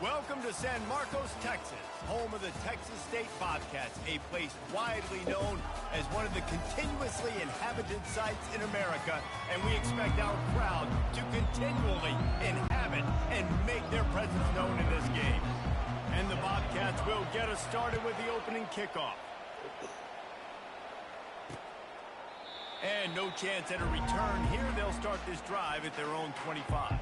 Welcome to San Marcos, Texas, home of the Texas State Bobcats, a place widely known as one of the continuously inhabited sites in America, and we expect our crowd to continually inhabit and make their presence known in this game. And the Bobcats will get us started with the opening kickoff. And no chance at a return here. They'll start this drive at their own 25.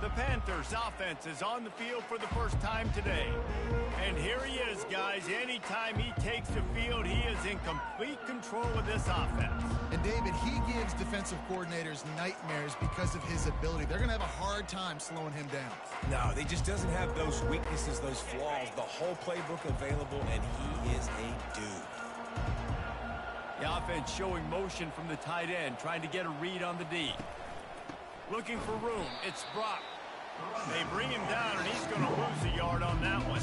The Panthers' offense is on the field for the first time today. And here he is, guys. Anytime he takes the field, he is in complete control of this offense. And, David, he gives defensive coordinators nightmares because of his ability. They're going to have a hard time slowing him down. No, he just doesn't have those weaknesses, those flaws. The whole playbook available, and he is a dude. The offense showing motion from the tight end, trying to get a read on the D. Looking for room. It's Brock. They bring him down, and he's going to lose a yard on that one.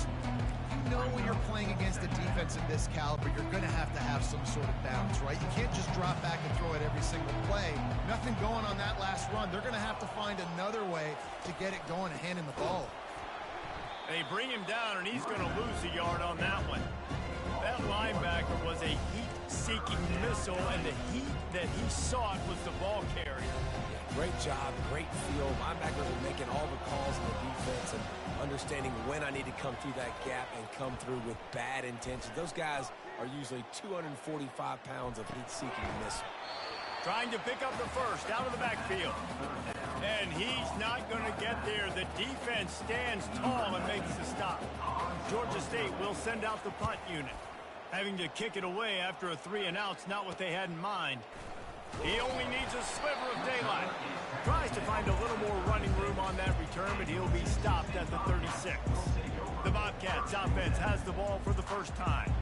You know when you're playing against a defense of this caliber, you're going to have some sort of balance, right? You can't just drop back and throw it every single play. Nothing going on that last run. They're going to have to find another way to get it going and handing the ball. They bring him down, and he's going to lose a yard on that one. That linebacker was a heat-seeking missile, and the heat that he sought was the ball carrier. Great job, great feel. Linebackers are making all the calls in the defense and understanding when I need to come through that gap and come through with bad intentions. Those guys are usually 245 pounds of heat-seeking missile. Trying to pick up the first out of the backfield. And he's not going to get there. The defense stands tall and makes the stop. Georgia State will send out the punt unit. Having to kick it away after a 3-and-out's not what they had in mind. He only needs a sliver of daylight. Tries to find a little more running room on that return, but he'll be stopped at the 36. The Bobcats offense has the ball for the first time.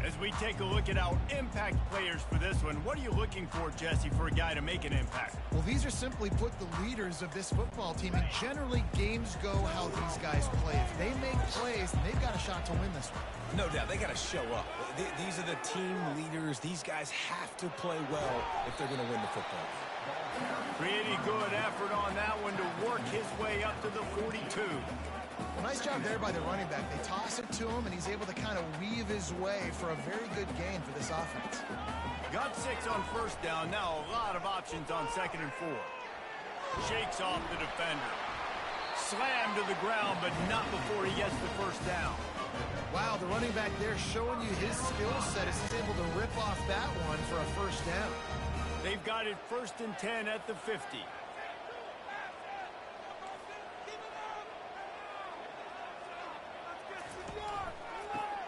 As we take a look at our impact players for this one, what are you looking for, Jesse, for a guy to make an impact? Well, these are simply put the leaders of this football team, and generally games go how these guys play. If they make plays, then they've got a shot to win this one. No doubt, they got to show up. These are the team leaders. These guys have to play well if they're going to win the football game. Pretty good effort on that one to work his way up to the 42. Well, nice job there by the running back. They toss it to him, and he's able to kind of weave his way for a very good gain for this offense. Got 6 on first down. Now a lot of options on 2nd and 4. Shakes off the defender. Slammed to the ground, but not before he gets the first down. Wow, the running back there showing you his skill set as he's able to rip off that one for a first down. They've got it 1st and 10 at the 50.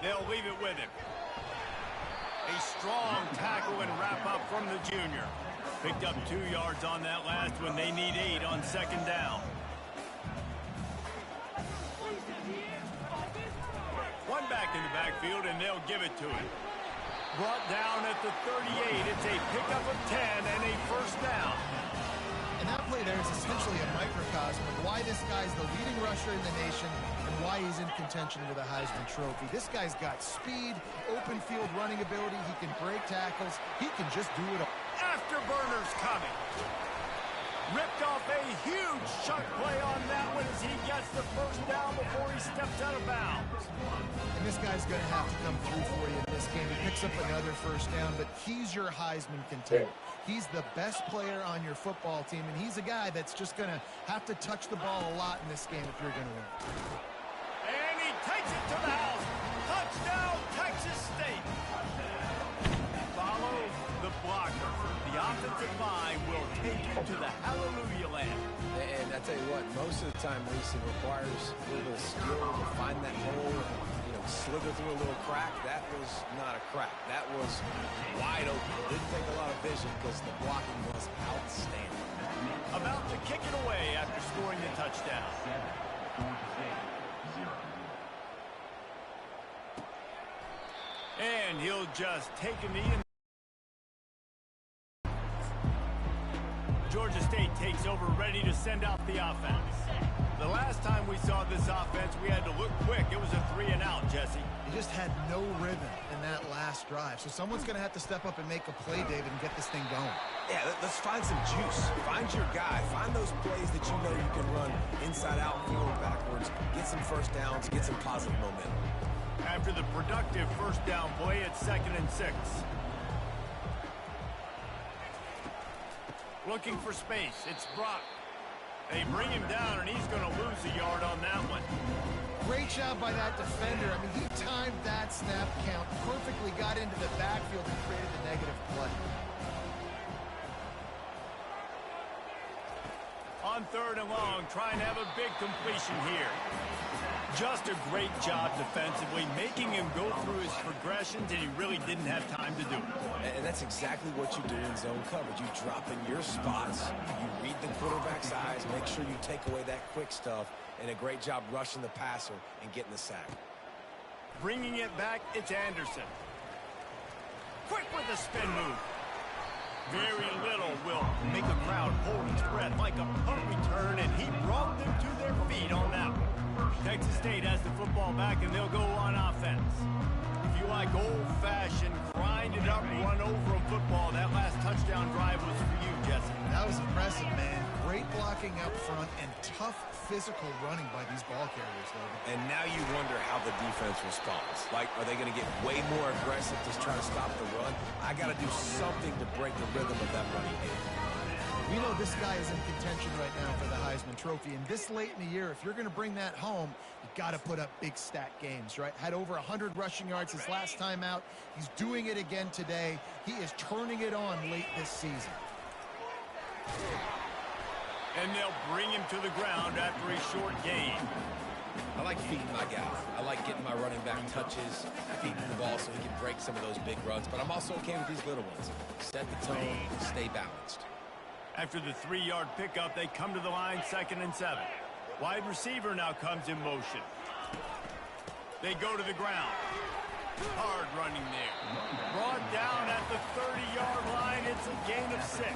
They'll leave it with him. A strong tackle and wrap up from the junior. Picked up 2 yards on that last one. They need 8 on 2nd down. One back in the backfield, and they'll give it to him. Brought down at the 38. It's a pickup of 10 and a first down. And that play there is essentially a microcosm of why this guy's the leading rusher in the nation and why he's in contention with a Heisman Trophy. This guy's got speed, open field running ability. He can break tackles. He can just do it all. Afterburners coming. Ripped off a huge chunk play on that one as he gets the first down before he steps out of bounds. And this guy's going to have to come through for you in this game. He picks up another first down, but he's your Heisman contender. He's the best player on your football team, and he's a guy that's just going to have to touch the ball a lot in this game if you're going to win. And he takes it to the house. Touchdown, Texas State. Follow the blocker. The offensive line will take you to the hallelujah land. And I tell you what, most of the time, Reese, it requires a little bit of skill to find that hole, slither through a little crack. That was not a crack. That was wide open. Didn't take a lot of vision because the blocking was outstanding. About to kick it away after scoring the touchdown. And he'll just take a knee. Georgia State takes over, ready to send out the offense. The last time we saw this offense, we had to look quick. It was a 3-and-out, Jesse. He just had no rhythm in that last drive. So someone's going to have to step up and make a play, David, and get this thing going. Yeah, let's find some juice. Find your guy. Find those plays that you know you can run inside out, forward, backwards. Get some first downs. Get some positive momentum. After the productive first down play, it's 2nd and 6. Looking for space. It's Brock. They bring him down, and he's going to lose a yard on that one. Great job by that defender. I mean, he timed that snap count perfectly, got into the backfield and created the negative play. On 3rd and long, trying to have a big completion here. Just a great job defensively, making him go through his progressions, and he really didn't have time to do it. And that's exactly what you do in zone coverage. You drop in your spots, you read the quarterback's eyes, make sure you take away that quick stuff, and a great job rushing the passer and getting the sack. Bringing it back, it's Anderson. Quick with the spin move. Very little will make a crowd hold its breath like a punt return, and he brought them to their feet on that one. Texas State has the football back, and they'll go on offense. If you like old-fashioned, grind-it-up, run-over a football, that last touchdown drive was for you, Jesse. That was impressive, man. Great blocking up front and tough physical running by these ball carriers, though. And now you wonder how the defense responds. Like, are they going to get way more aggressive to try to stop the run? I got to do something to break the rhythm of that running game. We know this guy is in contention right now for the Heisman Trophy, and this late in the year, if you're going to bring that home, you got to put up big stat games, right? Had over 100 rushing yards his last time out. He's doing it again today. He is turning it on late this season. And they'll bring him to the ground after a short gain. I like feeding my guy. I like getting my running back touches, feeding the ball so he can break some of those big runs, but I'm also okay with these little ones. Set the tone, stay balanced. After the 3-yard pickup, they come to the line, 2nd and 7. Wide receiver now comes in motion. They go to the ground. Hard running there. Brought down at the 30-yard line. It's a gain of 6.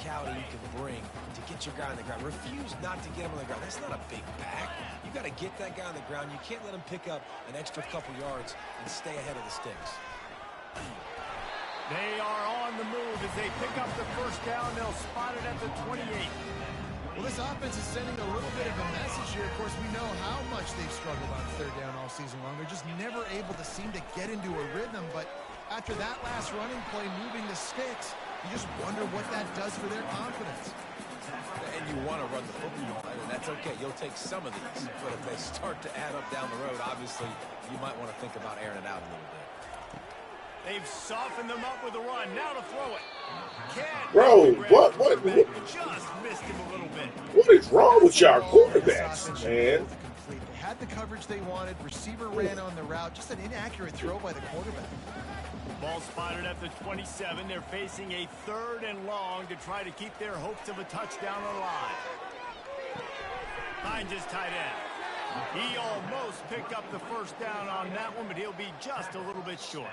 You can bring to get your guy on the ground. Refuse not to get him on the ground. That's not a big back. You got to get that guy on the ground. You can't let him pick up an extra couple yards and stay ahead of the sticks. They are on the move as they pick up the first down. They'll spot it at the 28. Well, this offense is sending a little bit of a message here. Of course, we know how much they've struggled on 3rd down all season long. They're just never able to seem to get into a rhythm. But after that last running play, moving the sticks, you just wonder what that does for their confidence. And you want to run the football, and that's okay. You'll take some of these. But if they start to add up down the road, obviously, you might want to think about airing it out a little bit. They've softened them up with a run. Now to throw it. Bro, what? Just missed him a little bit. What is wrong with y'all quarterbacks, man? They had the coverage they wanted. Receiver ran on the route. Just an inaccurate throw by the quarterback. Ball spotted at the 27. They're facing a 3rd and long to try to keep their hopes of a touchdown alive. Finds his tight end. He almost picked up the first down on that one, but he'll be just a little bit short.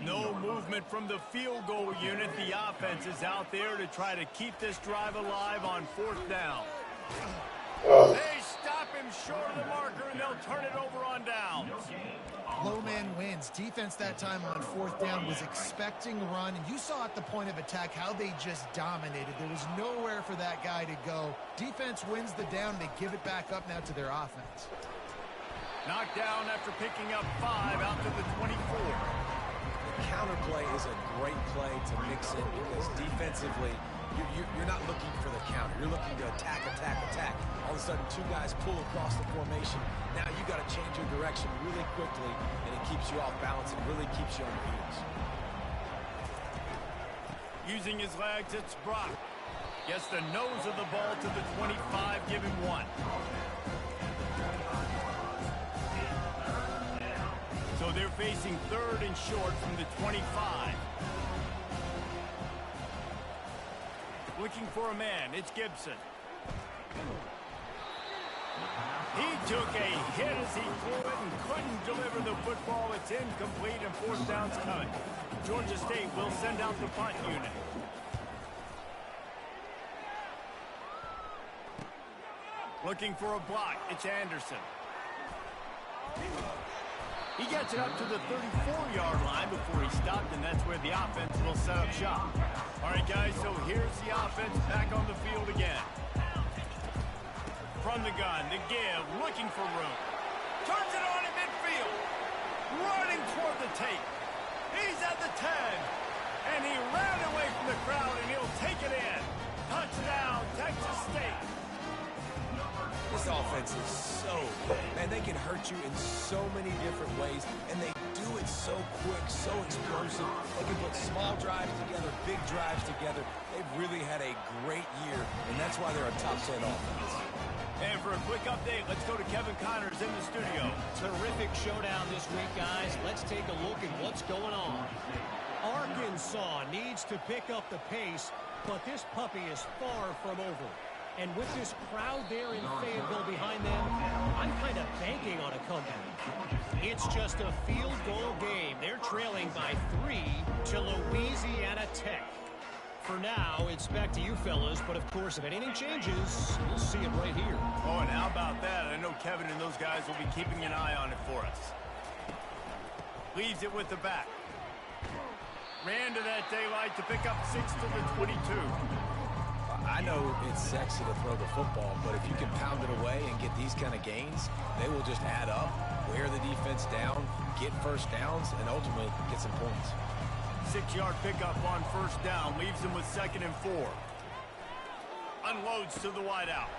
No movement from the field goal unit. The offense is out there to try to keep this drive alive on 4th down. They stop him short of the marker, and they'll turn it over on downs. Low man wins. Defense that time on 4th down was expecting run. And you saw at the point of attack how they just dominated. There was nowhere for that guy to go. Defense wins the down. They give it back up now to their offense. Knocked down after picking up 5 out to the 24. The counter play is a great play to mix in because defensively, you're not looking for the counter. You're looking to attack. All of a sudden, 2 guys pull across the formation. Now you got to change your direction really quickly, and it keeps you off balance and really keeps you on your heels. Using his legs, it's Brock. Gets the nose of the ball to the 25, give him 1. So they're facing 3rd and short from the 25. Looking for a man, it's Gibson. He took a hit as he threw it and couldn't deliver the football. It's incomplete and 4th down's coming. Georgia State will send out the punt unit. Looking for a block. It's Anderson. He gets it up to the 34-yard line before he stopped, and that's where the offense will set up shop. All right, guys, so here's the offense back on the field again. From the gun, the give, looking for room. Turns it on in midfield. Running toward the tape. He's at the 10. And he ran away from the crowd, and he'll take it in. Touchdown, Texas State. This offense is so good. Man, they can hurt you in so many different ways, and they do it so quick, so explosive. They can put small drives together, big drives together. They've really had a great year, and that's why they're a top 10 offense. And for a quick update, let's go to Kevin Connors in the studio. Terrific showdown this week, guys. Let's take a look at what's going on. Arkansas needs to pick up the pace, but this puppy is far from over. And with this crowd there in Fayetteville behind them, I'm kind of banking on a comeback. It's just a field goal game. They're trailing by 3 to Louisiana Tech. For now, it's back to you fellas, but of course, if anything changes, you'll see it right here. Oh, and how about that? I know Kevin and those guys will be keeping an eye on it for us. Leaves it with the back. Ran to that daylight to pick up 6 to the 22. I know it's sexy to throw the football, but if you can pound it away and get these kind of gains, they will just add up, wear the defense down, get first downs, and ultimately get some points. 6-yard pickup on first down, leaves him with 2nd and 4. Unloads to the wideout.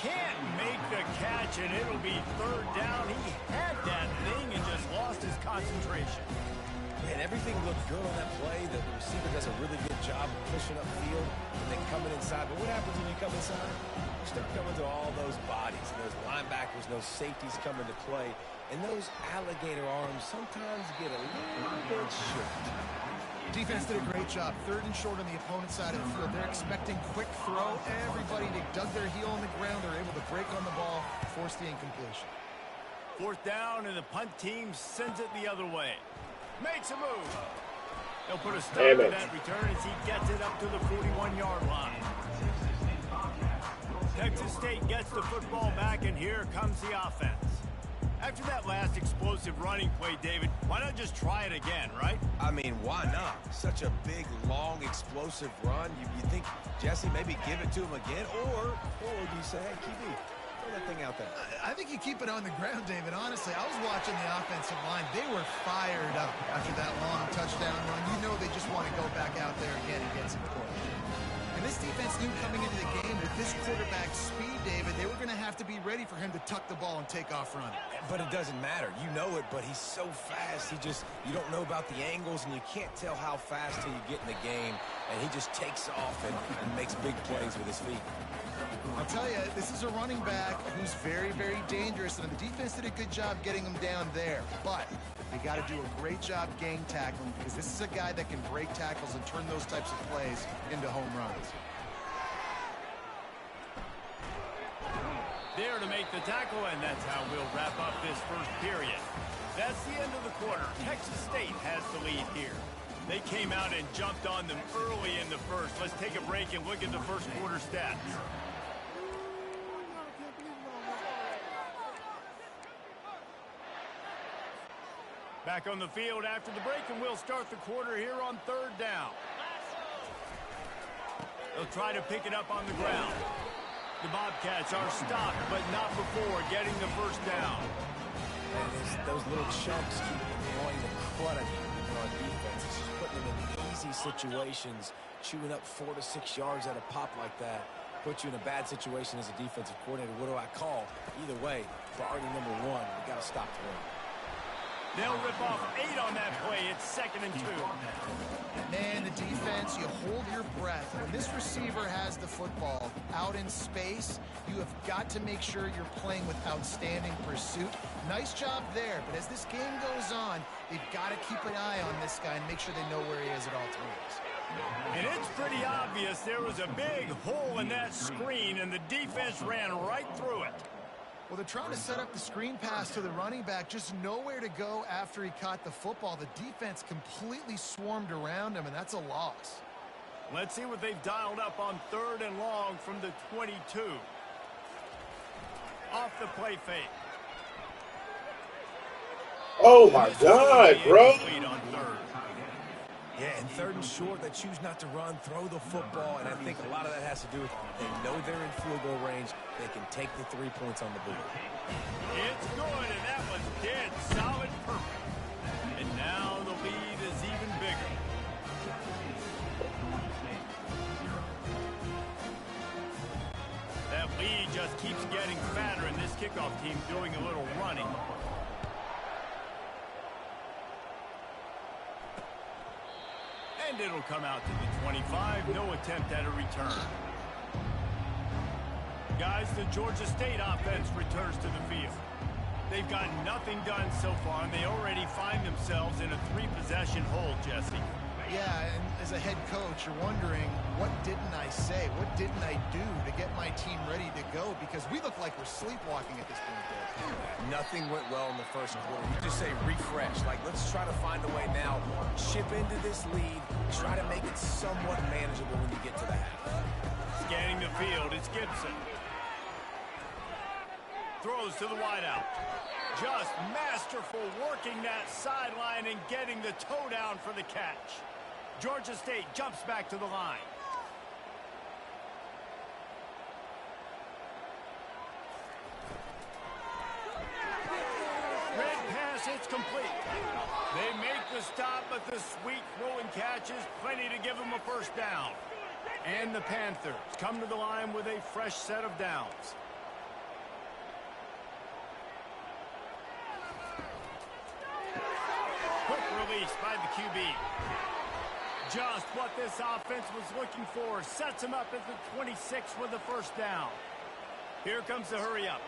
Can't make the catch, and it'll be 3rd down. He had that thing and just lost his concentration. And everything looked good on that play. The receiver does a really good job of pushing upfield and then coming inside. But what happens when you come inside? You start coming to all those bodies and those linebackers, those safeties come into play. And those alligator arms sometimes get a little bit short. Defense did a great job. 3rd and short on the opponent's side of the field. They're expecting quick throw. Everybody, they dug their heel on the ground. They're able to break on the ball, force the incompletion. 4th down, and the punt team sends it the other way. Makes a move. They'll put a stop to that return as he gets it up to the 41-yard line. Texas State gets the football back, and here comes the offense. After that last explosive running play, David, why not just try it again, right? I mean, why not? Such a big, long, explosive run. You think, Jesse, maybe give it to him again? Or do you say, hey, QB, throw that thing out there? I think you keep it on the ground, David. Honestly, I was watching the offensive line. They were fired up after that long touchdown run. You know they just want to go back out there again and get some points. And this defense knew coming into the game with this quarterback's speed, David, they were going to have to be ready for him to tuck the ball and take off running. But it doesn't matter. You know it, but he's so fast. You don't know about the angles, and you can't tell how fast till you get in the game. And he just takes off and makes big plays with his feet. I'll tell you, this is a running back who's very, very dangerous, and the defense did a good job getting him down there. But they got to do a great job gang tackling, because this is a guy that can break tackles and turn those types of plays into home runs. There to make the tackle, and that's how we'll wrap up this first period. That's the end of the quarter. Texas State has the lead here. They came out and jumped on them early in the first. Let's take a break and look at the first quarter stats. Back on the field after the break, and we'll start the quarter here on 3rd down. They'll try to pick it up on the ground. The Bobcats are stopped, but not before getting the first down. And those little chunks keep annoying the crud out of you on defense. It's just putting them in easy situations, chewing up 4 to 6 yards at a pop like that. Put you in a bad situation as a defensive coordinator. What do I call? Either way, priority number 1, we got to stop the run. They'll rip off 8 on that play. It's 2nd and 2. Man, the defense, you hold your breath. When this receiver has the football out in space, you have got to make sure you're playing with outstanding pursuit. Nice job there, but as this game goes on, they've got to keep an eye on this guy and make sure they know where he is at all times. And it's pretty obvious there was a big hole in that screen, and the defense ran right through it. Well, they're trying to set up the screen pass to the running back, just nowhere to go after he caught the football. The defense completely swarmed around him, and that's a loss. Let's see what they've dialed up on 3rd and long from the 22. Off the play fake. Oh my God, bro. On third. Yeah, and third and short, they choose not to run, throw the football, and I think a lot of that has to do with they know they're in field goal range. They can take the 3 points on the board. It's good, and that was dead solid perfect. And now the lead is even bigger. That lead just keeps getting fatter, and this kickoff team doing a little running. And it'll come out to the 25. No attempt at a return. Guys, the Georgia State offense returns to the field. They've got nothing done so far, and they already find themselves in a 3-possession hole, Jesse. Yeah, and as a head coach, you're wondering, what didn't I say? What didn't I do to get my team ready to go? Because we look like we're sleepwalking at this point, though. Nothing went well in the first quarter. You just say refresh. Like, let's try to find a way now. Chip into this lead. Try to make it somewhat manageable when you get to the half. Scanning the field, it's Gibson. Throws to the wideout. Just masterful working that sideline and getting the toe down for the catch. Georgia State jumps back to the line. Red pass, it's complete. They make the stop, but the sweet throwing catch is plenty to give them a first down. And the Panthers come to the line with a fresh set of downs. Quick release by the QB. Just what this offense was looking for. Sets him up at the 26 with the first down. Here comes the hurry up.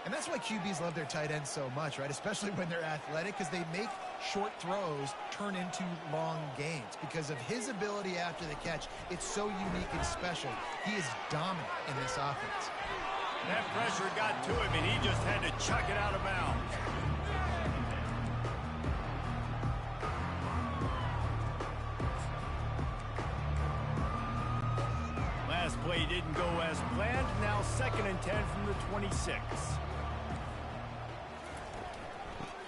And that's why QBs love their tight ends so much, right? Especially when they're athletic, because they make short throws turn into long gains. Because of his ability after the catch, it's so unique and special. He is dominant in this offense. That pressure got to him, and he just had to chuck it out of bounds. Last play didn't go as planned. Now 2nd and 10 from the 26.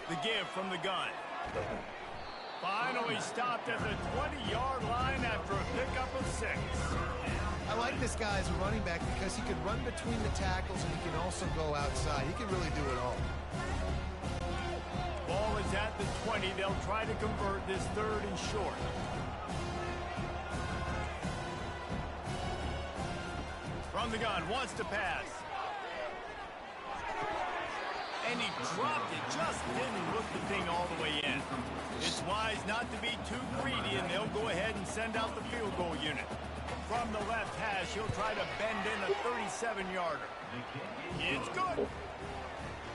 The give from the gun. Finally stopped at the 20-yard line after a pickup of 6. I like this guy as a running back because he can run between the tackles and he can also go outside. He can really do it all. Ball is at the 20. They'll try to convert this 3rd and short. From the gun, wants to pass. And he dropped it, just didn't look the thing all the way in. It's wise not to be too greedy, and they'll go ahead and send out the field goal unit. From the left hash, he'll try to bend in a 37-yarder. It's good.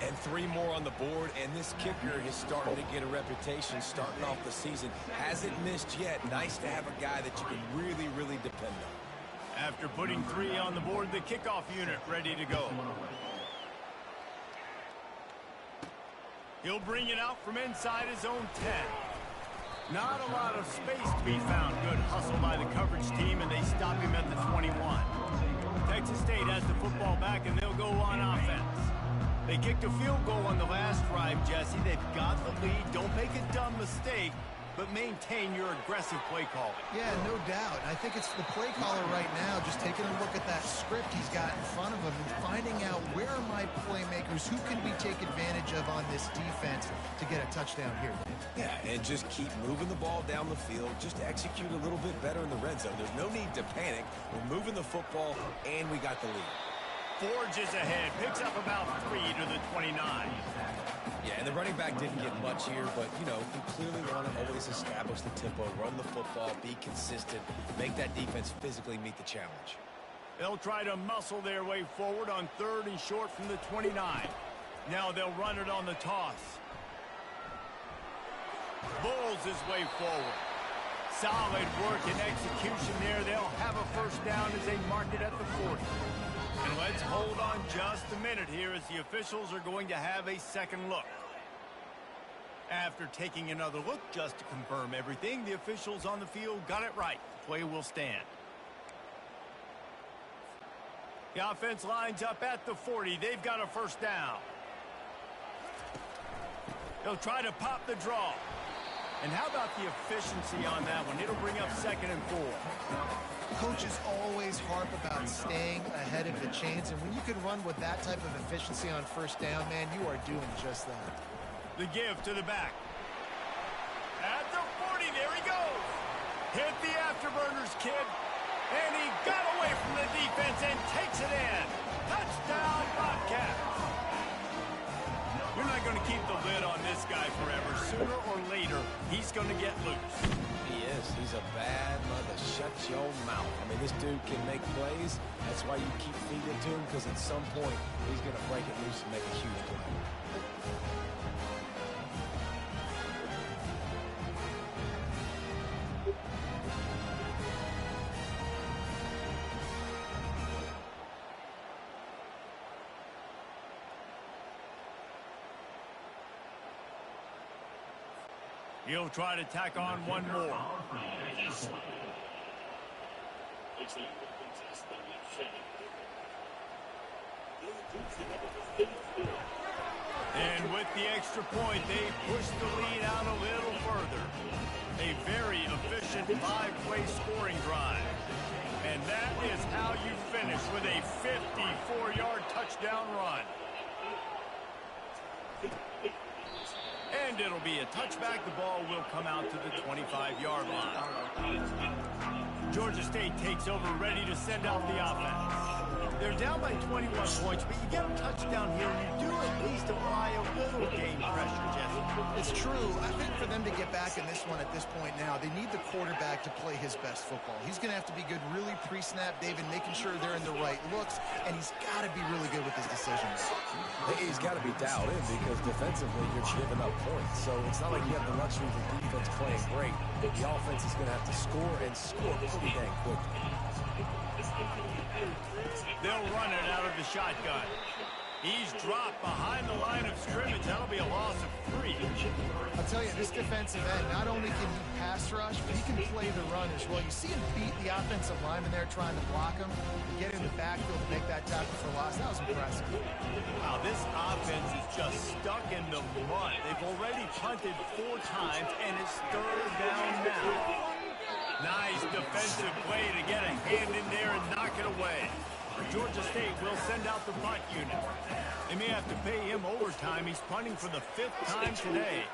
And 3 more on the board, and this kicker is starting to get a reputation starting off the season. Hasn't missed yet. Nice to have a guy that you can really, really depend on. After putting 3 on the board, the kickoff unit ready to go. He'll bring it out from inside his own 10. Not a lot of space to be found. Good hustle by the coverage team, and they stop him at the 21. Texas State has the football back, and they'll go on offense. They kicked a field goal on the last drive, Jesse. They've got the lead. Don't make a dumb mistake, but maintain your aggressive play calling. Yeah, no doubt. I think it's the play caller right now just taking a look at that script he's got in front of him and finding out where are my playmakers, who can we take advantage of on this defense to get a touchdown here. Yeah, and just keep moving the ball down the field. Just execute a little bit better in the red zone. There's no need to panic. We're moving the football, and we got the lead. Forges ahead, picks up about 3 to the 29. Yeah, and the running back didn't get much here, but, you know, you clearly want to always establish the tempo, run the football, be consistent, make that defense physically meet the challenge. They'll try to muscle their way forward on 3rd and short from the 29. Now they'll run it on the toss. Bulls his way forward. Solid work and execution there. They'll have a first down as they mark it at the 40. And let's hold on just a minute here as the officials are going to have a second look. After taking another look just to confirm everything, the officials on the field got it right. Play will stand. The offense lines up at the 40. They've got a first down. They'll try to pop the draw. And how about the efficiency on that one? It'll bring up 2nd and 4. Coaches always harp about staying ahead of the chains, and when you can run with that type of efficiency on first down, man, you are doing just that. The give to the back. At the 40, there he goes. Hit the afterburners, kid. And he got away from the defense and takes it in. Touchdown, Bobcats. You're not going to keep the lid on this guy forever. Sooner or later, he's going to get loose. He is. He's a bad mother. Shut your mouth. I mean, this dude can make plays. That's why you keep feeding it to him, because at some point, he's going to break it loose and make a huge play. He'll try to tack on one more. And with the extra point, they push the lead out a little further. A very efficient 5-play scoring drive. And that is how you finish with a 54-yard touchdown run. And it'll be a touchback. The ball will come out to the 25-yard line. Georgia State takes over, ready to send out the offense. They're down by 21 points, but you get a touchdown here, and you do at least apply a little game pressure, Jesse. It's true. I think for them to get back in this one at this point now, they need the quarterback to play his best football. He's going to have to be good really pre-snap, David, making sure they're in the right looks, and he's got to be really good with his decisions. He's got to be dialed in, because defensively you're giving up points. So it's not like you have the luxury of the defense playing great. The offense is going to have to score, and score pretty dang quickly. They'll run it out of the shotgun. He's dropped behind the line of scrimmage. That'll be a loss of 3. I'll tell you, this defensive end, not only can he pass rush, but he can play the run as well. You see him beat the offensive lineman there trying to block him, get in the backfield to make that tackle for loss. That was impressive. Wow, this offense is just stuck in the mud. They've already punted 4 times, and it's 3rd down now. Nice defensive play to get a hand in there and knock it away. Georgia State will send out the punt unit. They may have to pay him overtime. He's punting for the 5th time today.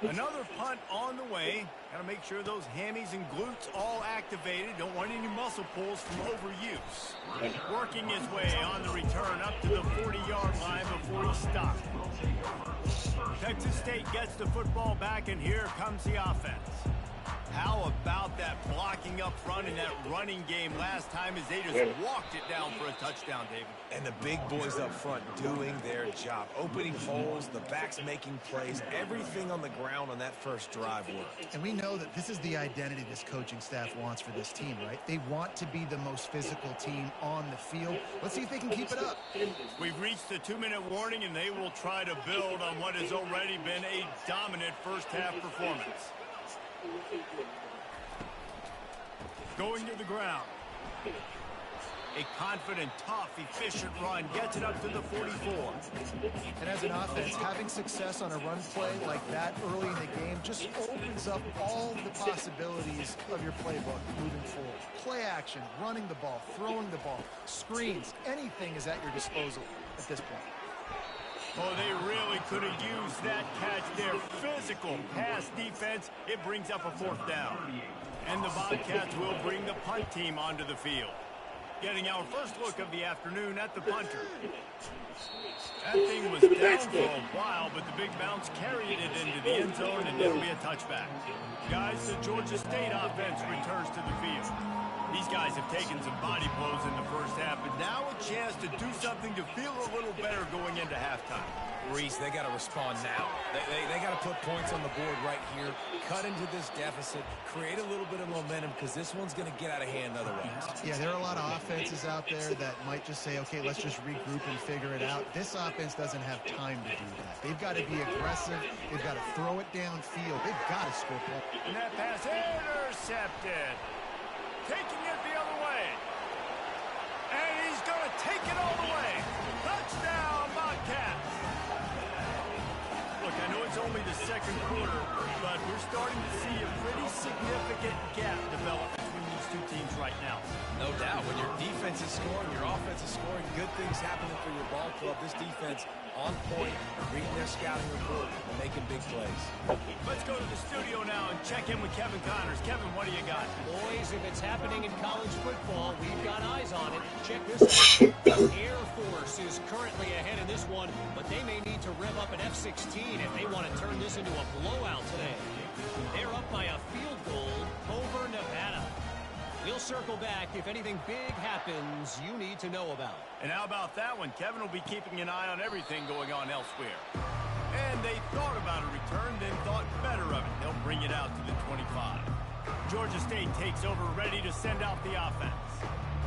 Another punt on the way. Got to make sure those hammies and glutes all activated. Don't want any muscle pulls from overuse. Working his way on the return up to the 40-yard line before he stopped. Texas State gets the football back, and here comes the offense. How about that blocking up front in that running game last time as they just walked it down for a touchdown, David? And the big boys up front doing their job. Opening holes, the backs making plays, everything on the ground on that first drive worked. And we know that this is the identity this coaching staff wants for this team, right? They want to be the most physical team on the field. Let's see if they can keep it up. We've reached the 2-minute warning, and they will try to build on what has already been a dominant first-half performance. Going to the ground. A confident, tough, efficient run gets it up to the 44. And as an offense, having success on a run play like that early in the game just opens up all the possibilities of your playbook moving forward. Play action, running the ball, throwing the ball, screens, anything is at your disposal at this point. Oh, they really could have used that catch there. Physical pass defense. It brings up a 4th down. And the Bobcats will bring the punt team onto the field. Getting our first look of the afternoon at the punter. That thing was down for a while, but the big bounce carried it into the end zone, and it'll be a touchback. Guys, the Georgia State offense returns to the field. These guys have taken some body blows in the first half, but now a chance to do something to feel a little better going into halftime. Reese, they got to respond now. They got to put points on the board right here, cut into this deficit, create a little bit of momentum, because this one's going to get out of hand otherwise. Yeah, there are a lot of offenses out there that might just say, okay, let's just regroup and figure it out. This offense doesn't have time to do that. They've got to be aggressive. They've got to throw it downfield. They've got to score points. And that pass intercepted. Taking it the other way. And he's going to take it all the way. Touchdown, Bobcats. Look, I know it's only the second quarter, but we're starting to see a pretty significant gap develop between these two teams right now. No doubt. When your defense is scoring, your offense is scoring, good things happening for your ball club. This defense on point, reading their scouting report, and making big plays. Let's go to the studio now and check in with Kevin Connors. Kevin, what do you got? Boys, if it's happening in college football, we've got eyes on it. Check this out. Air Force is currently ahead in this one, but they may need to rev up an F-16 if they want to turn this into a blowout today. They're up by a field goal over Nevada. We'll circle back if anything big happens you need to know about. And how about that one? Kevin will be keeping an eye on everything going on elsewhere. And they thought about a return, then thought better of it. They'll bring it out to the 25. Georgia State takes over, ready to send out the offense.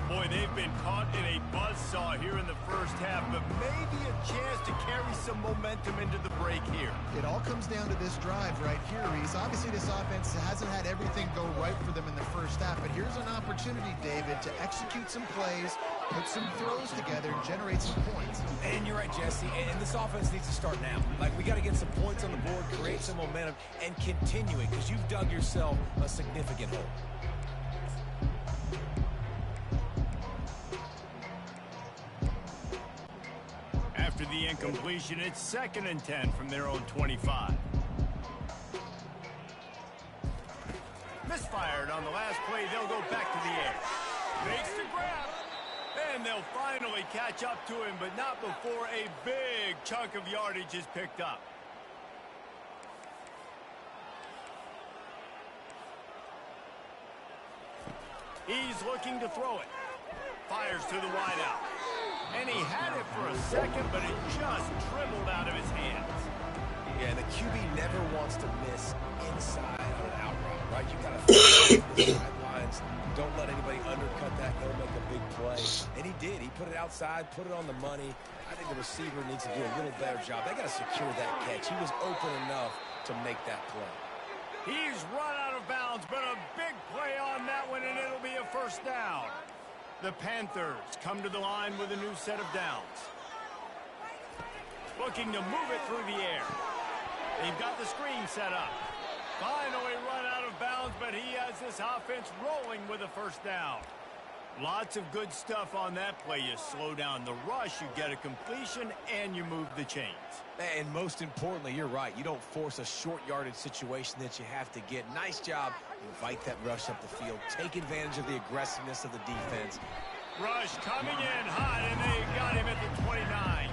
Boy, they've been caught in a buzzsaw here in the first half, but maybe a chance to carry some momentum into the break here. It all comes down to this drive right here, Reese. Obviously, this offense hasn't had everything go right for them in the first half, but here's an opportunity, David, to execute some plays, put some throws together, and generate some points. And you're right, Jesse, and this offense needs to start now. Like, we got to get some points on the board, create some momentum, and continue it, because you've dug yourself a significant hole. After the incompletion, it's 2nd and 10 from their own 25. Misfired on the last play. They'll go back to the air. Makes the grab. And they'll finally catch up to him, but not before a big chunk of yardage is picked up. He's looking to throw it. Fires to the wideout. And he had it for a second, but it just dribbled out of his hands. Yeah, and the QB never wants to miss inside on an out route, right? You got to throw the sidelines. Don't let anybody undercut that. Go make a big play. And he did. He put it outside, put it on the money. I think the receiver needs to do a little better job. They got to secure that catch. He was open enough to make that play. He's run out of bounds, but a big play on that one, and it'll be a first down. The Panthers come to the line with a new set of downs. Looking to move it through the air. They've got the screen set up. Finally run out of bounds, but he has this offense rolling with a first down. Lots of good stuff on that play. You slow down the rush, you get a completion, and you move the chains. And most importantly, you're right. You don't force a short yardage situation that you have to get. Nice job. Invite that rush up the field. Take advantage of the aggressiveness of the defense. Rush coming in hot, and they got him at the 29.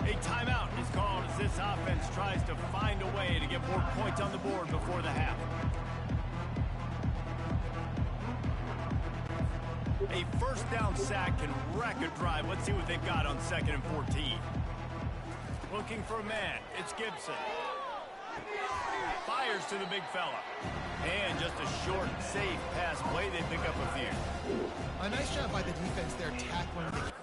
A timeout is called as this offense tries to find a way to get more points on the board before the half. A first down sack can wreck a drive. Let's see what they've got on 2nd and 14. Looking for a man. It's Gibson. Fires to the big fella. And just a short, safe pass play. They pick up a few. A nice job by the defense there tackling the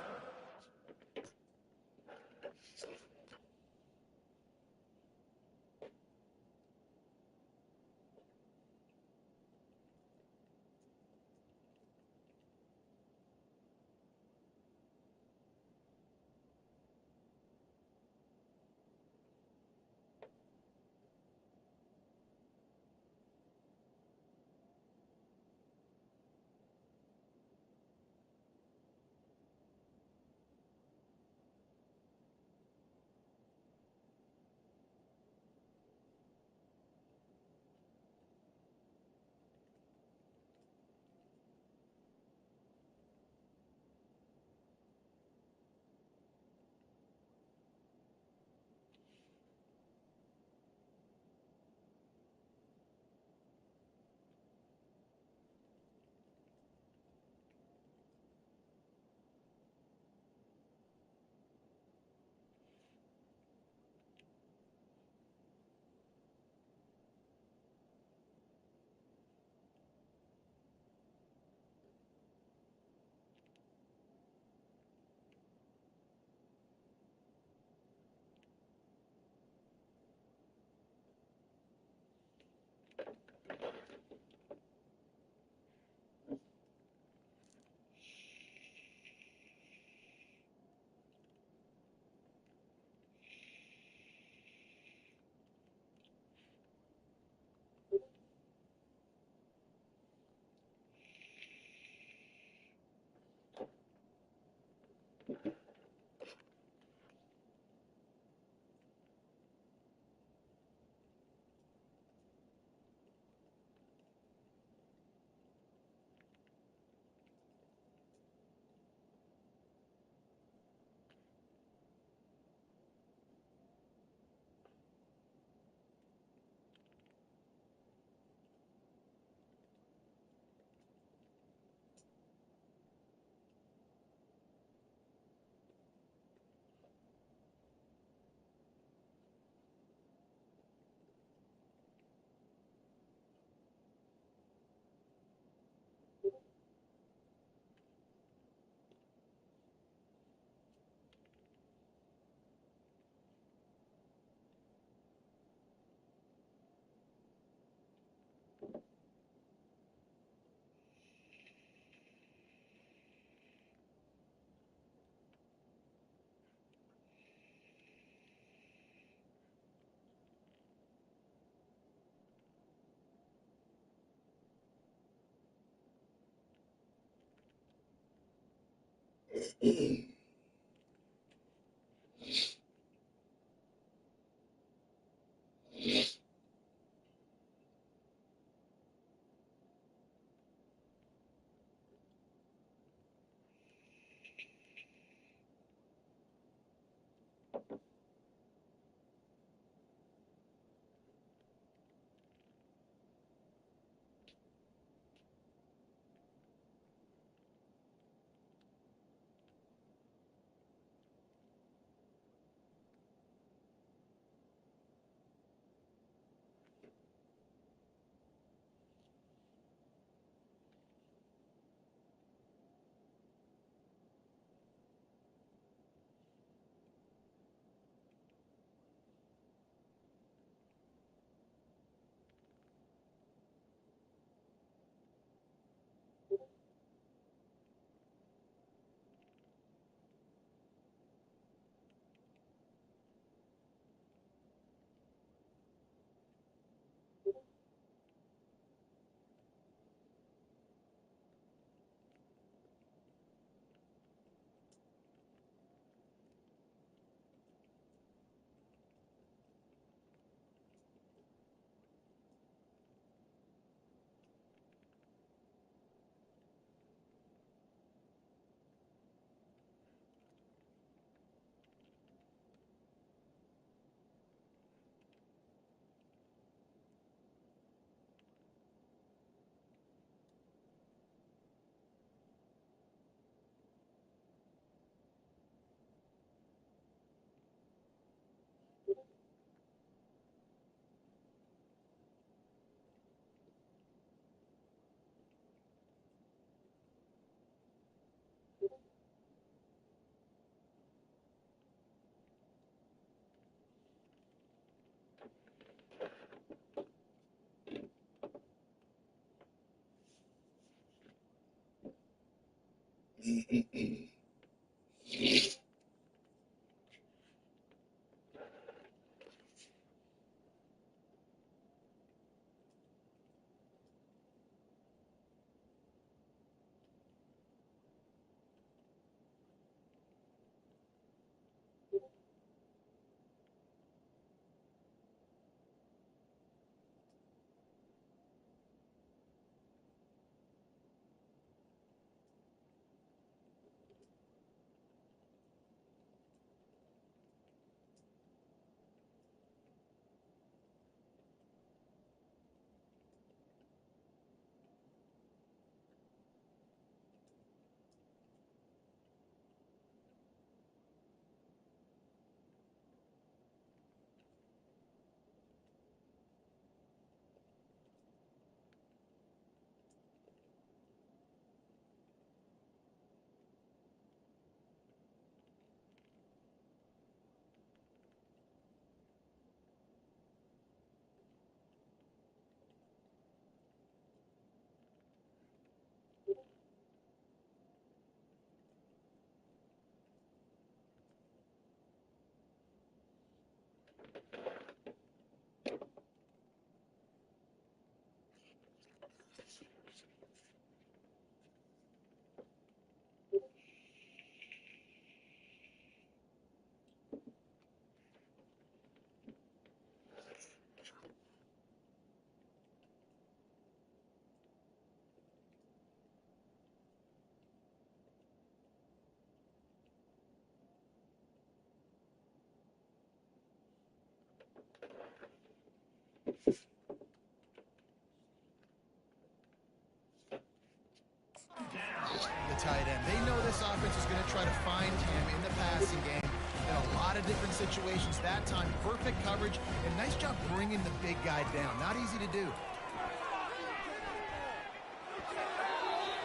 The tight end. They know this offense is going to try to find him in the passing game in a lot of different situations. That time, perfect coverage, and nice job bringing the big guy down. Not easy to do.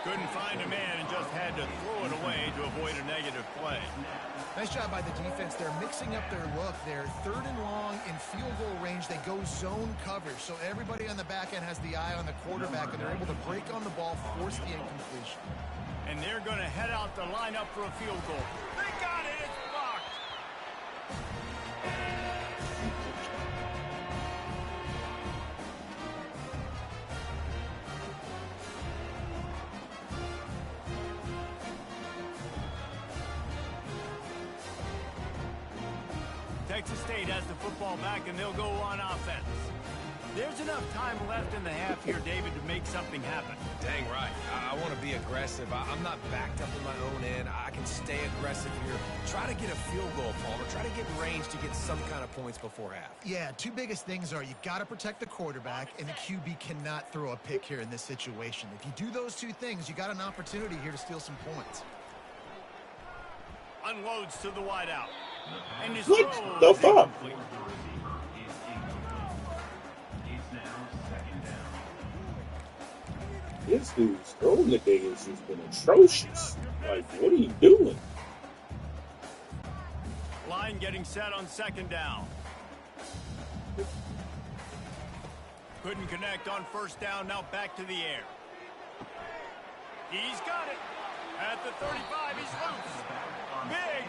Couldn't find a man and just had to throw it away to avoid a negative play. Nice job by the defense. They're mixing up their look. They're third and long in field goal range. They go zone coverage. So everybody on the back end has the eye on the quarterback, and they're able to break on the ball, force the incompletion. And they're going to head out the lineup for a field goal. They got it. It's blocked. Texas State has the football back, and they'll go on offense. There's enough time left in the half here, David, to make something happen. Dang right. I want to be aggressive. I'm not backed up in my own end. I can stay aggressive here. Try to get a field goal, Palmer. Try to get in range to get some kind of points before half. Yeah, two biggest things are you got to protect the quarterback, and the QB cannot throw a pick here in this situation. If you do those two things, you got an opportunity here to steal some points. Unloads to the wideout. And his What throw the is fuck? incomplete. This dude's throwing today has just been atrocious. Like, what are you doing? Line getting set on second down. Couldn't connect on first down. Now back to the air. He's got it. At the 35, he's loose.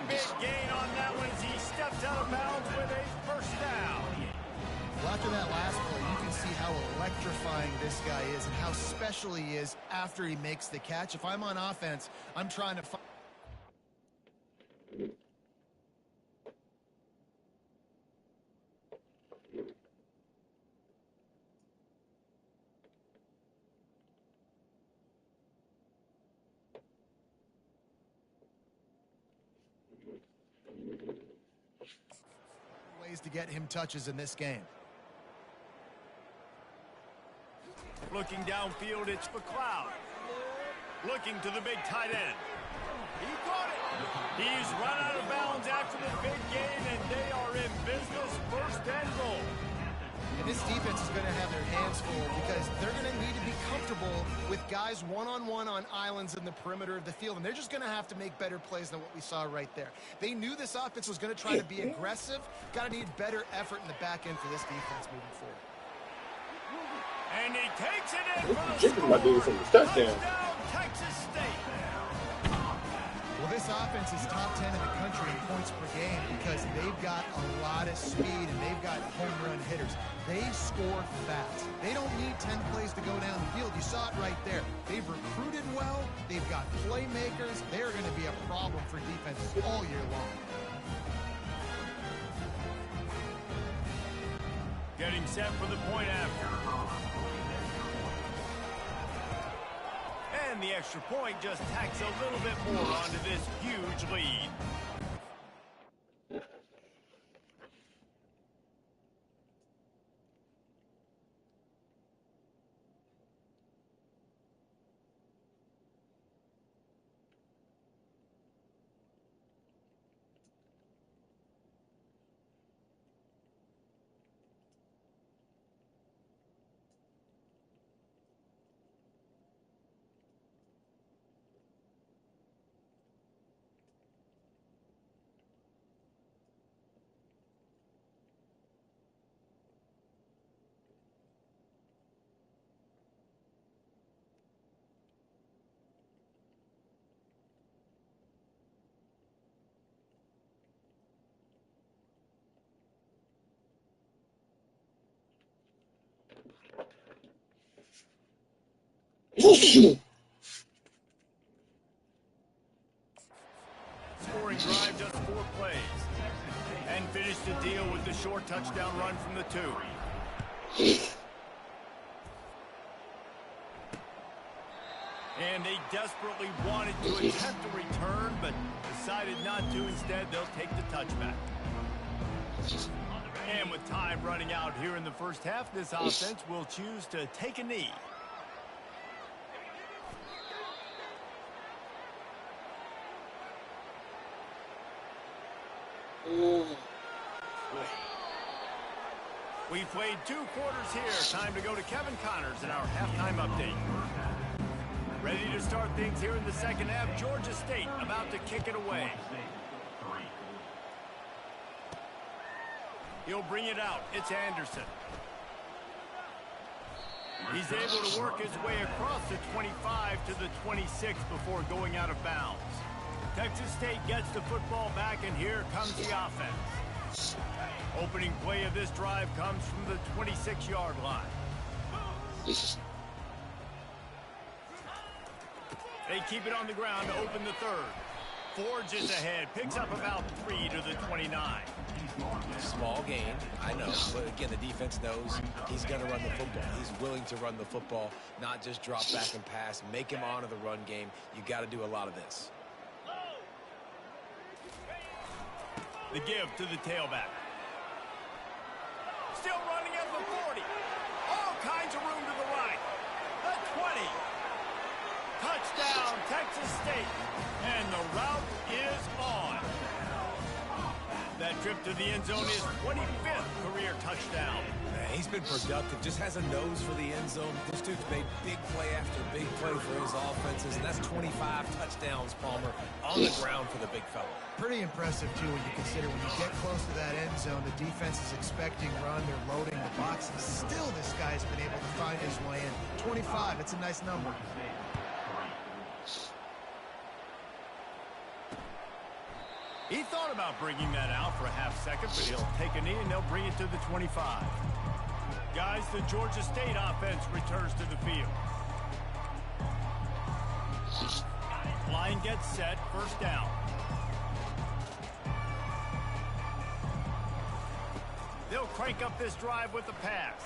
Big gain on that one as he steps out of bounds with a first down. Well, after that last play, you can see how electrifying this guy is and how special he is after he makes the catch. If I'm on offense, I'm trying to find ways to get him touches in this game. Looking downfield, it's McLeod. Looking to the big tight end. He caught it. He's run out of bounds after the big gain, and they are in business, first and goal. And this defense is going to have their hands full because they're going to need to be comfortable with guys one-on-one on islands in the perimeter of the field, and they're just going to have to make better plays than what we saw right there. They knew this offense was going to try to be aggressive. Got to need better effort in the back end for this defense moving forward. And he takes it in for the Chicken might do some touchdown. Touchdown, Texas State. Well, this offense is top 10 in the country in points per game because they've got a lot of speed and they've got home run hitters. They score fast. They don't need 10 plays to go down the field. You saw it right there. They've recruited well. They've got playmakers. They're going to be a problem for defenses all year long. Getting set for the point after. And the extra point just tacks a little bit more onto this huge lead. Scoring drive, just 4 plays. And finished the deal with the short touchdown run from the 2. And they desperately wanted to attempt a return, but decided not to. Instead, they'll take the touchback. And with time running out here in the first half, this offense will choose to take a knee. We've played 2 quarters here. Time to go to Kevin Connors in our halftime update. Ready to start things here in the second half. Georgia State about to kick it away. He'll bring it out. It's Anderson. He's able to work his way across the 25 to the 26 before going out of bounds. Texas State gets the football back, and here comes the offense. Opening play of this drive comes from the 26-yard line. They keep it on the ground to open the third. forges ahead, picks up about 3 to the 29. Small gain, I know, but again, the defense knows he's going to run the football. He's willing to run the football, not just drop back and pass, make him honor the run game. You got to do a lot of this. The give to the tailback. Still running at the 40. All kinds of room to the right. The 20. Touchdown, Texas State. And the route is on. That trip to the end zone is 25th career touchdown. Man, he's been productive, just has a nose for the end zone. This dude's made big play after big play for his offenses, and that's 25 touchdowns, Palmer, on the ground for the big fella. Pretty impressive, too, when you consider when you get close to that end zone, the defense is expecting run, they're loading the boxes. Still, this guy's been able to find his way in. 25, that's a nice number. He thought about bringing that out for a half second, but he'll take a knee and they'll bring it to the 25. Guys, the Georgia State offense returns to the field. Line gets set, first down. They'll crank up this drive with the pass.